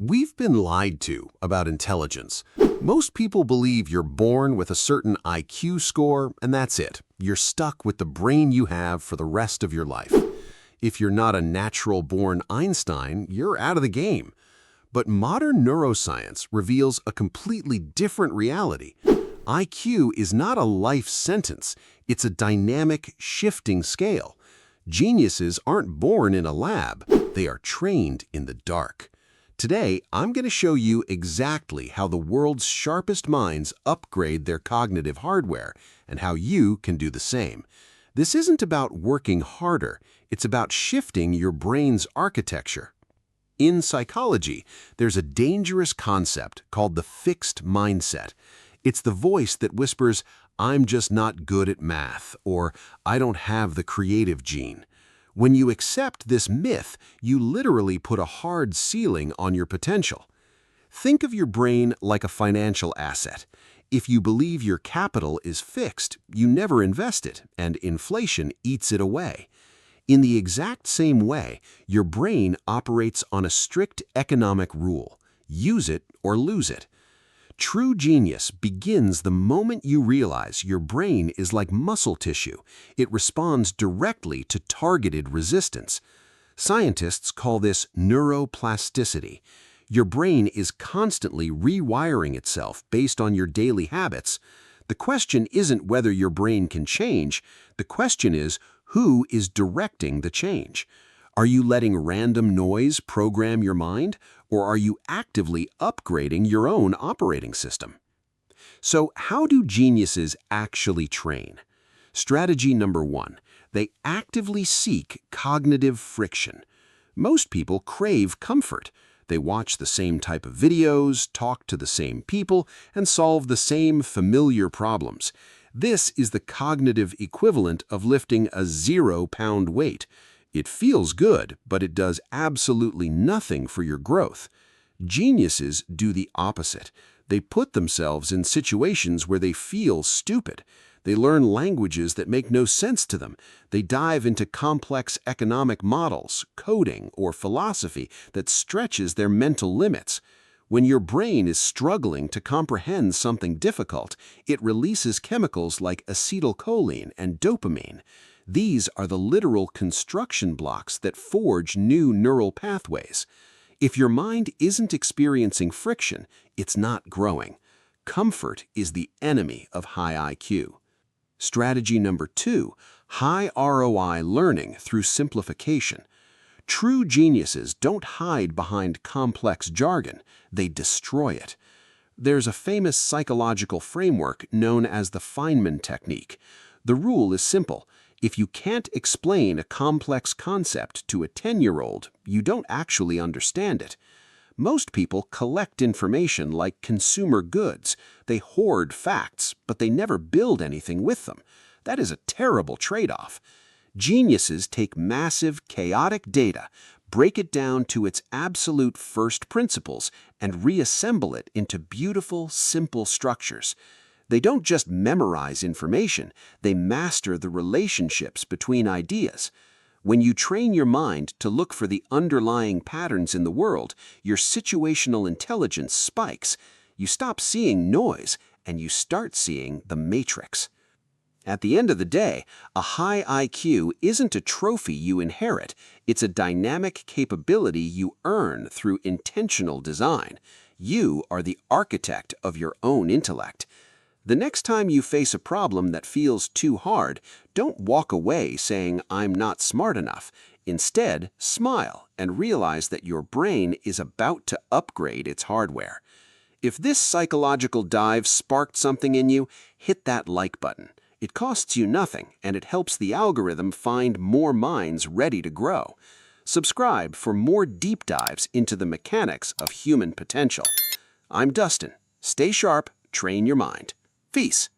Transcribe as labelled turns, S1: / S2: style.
S1: We've been lied to about intelligence. Most people believe you're born with a certain IQ score, and that's it. You're stuck with the brain you have for the rest of your life. If you're not a natural-born Einstein, you're out of the game. But modern neuroscience reveals a completely different reality. IQ is not a life sentence. It's a dynamic, shifting scale. Geniuses aren't born in a lab. They are trained in the dark. Today, I'm going to show you exactly how the world's sharpest minds upgrade their cognitive hardware and how you can do the same. This isn't about working harder, it's about shifting your brain's architecture. In psychology, there's a dangerous concept called the fixed mindset. It's the voice that whispers, "I'm just not good at math," or "I don't have the creative gene." When you accept this myth, you literally put a hard ceiling on your potential. Think of your brain like a financial asset. If you believe your capital is fixed, you never invest it, and inflation eats it away. In the exact same way, your brain operates on a strict economic rule: use it or lose it. True genius begins the moment you realize your brain is like muscle tissue. It responds directly to targeted resistance. Scientists call this neuroplasticity. Your brain is constantly rewiring itself based on your daily habits. The question isn't whether your brain can change. The question is, who is directing the change? Are you letting random noise program your mind, or are you actively upgrading your own operating system? So, how do geniuses actually train? Strategy number 1, they actively seek cognitive friction. Most people crave comfort. They watch the same type of videos, talk to the same people, and solve the same familiar problems. This is the cognitive equivalent of lifting a 0-pound weight. It feels good, but it does absolutely nothing for your growth. Geniuses do the opposite. They put themselves in situations where they feel stupid. They learn languages that make no sense to them. They dive into complex economic models, coding, or philosophy that stretches their mental limits. When your brain is struggling to comprehend something difficult, it releases chemicals like acetylcholine and dopamine. These are the literal construction blocks that forge new neural pathways. If your mind isn't experiencing friction, it's not growing. Comfort is the enemy of high IQ. Strategy number 2, high ROI learning through simplification. True geniuses don't hide behind complex jargon, they destroy it. There's a famous psychological framework known as the Feynman technique. The rule is simple. If you can't explain a complex concept to a 10-year-old, you don't actually understand it. Most people collect information like consumer goods. They hoard facts, but they never build anything with them. That is a terrible trade-off. Geniuses take massive, chaotic data, break it down to its absolute first principles, and reassemble it into beautiful, simple structures. They don't just memorize information, they master the relationships between ideas. When you train your mind to look for the underlying patterns in the world, your situational intelligence spikes. You stop seeing noise, and you start seeing the matrix. At the end of the day, a high IQ isn't a trophy you inherit. It's a dynamic capability you earn through intentional design. You are the architect of your own intellect. The next time you face a problem that feels too hard, don't walk away saying, "I'm not smart enough." Instead, smile and realize that your brain is about to upgrade its hardware. If this psychological dive sparked something in you, hit that like button. It costs you nothing, and it helps the algorithm find more minds ready to grow. Subscribe for more deep dives into the mechanics of human potential. I'm Dustin. Stay sharp, train your mind. Peace.